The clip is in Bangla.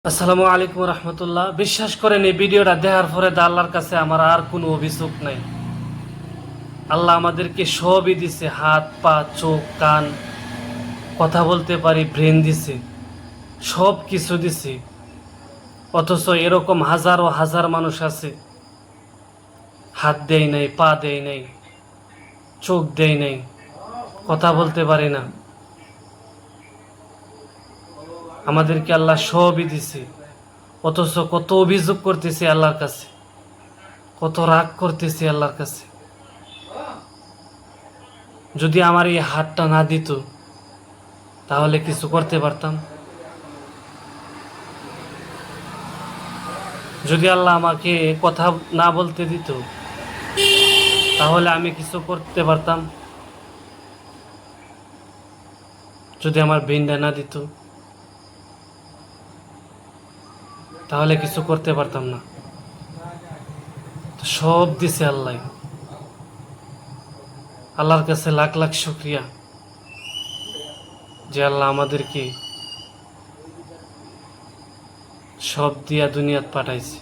আসসালামু আলাইকুম রহমতুল্লাহ। বিশ্বাস করেন এই ভিডিওটা দেখার পরে আল্লাহর কাছে আমার আর কোনো অভিযোগ নাই। আল্লাহ আমাদেরকে সবই দিছে, হাত পা চোখ কান, কথা বলতে পারি, ব্রেন দিছে, সব কিছু দিছে। অথচ এরকম হাজারো হাজার মানুষ আছে, হাত দেয় নাই, পা দেয় নাই, চোখ দেয় নাই, কথা বলতে পারে না। আমাদেরকে আল্লাহ সবই দিছে, অথচ কত অভিযোগ করতেছি আল্লাহর কাছে, কত রাগ করতেছি আল্লাহর কাছে। যদি আমার এই হাতটা না দিত তাহলে কিছু করতে পারতাম? যদি আল্লাহ আমাকে কথা না বলতে দিত তাহলে আমি কিছু করতে পারতাম? যদি আমার ব্রেনটা না দিত তাহলে কিছু করতে পারতাম না। তো সব দিছে আল্লাহ। আল্লাহর কাছে লাখ লাখ শুকরিয়া যে আল্লাহ আমাদেরকে সব দিয়া দুনিয়াত পাঠাইছে।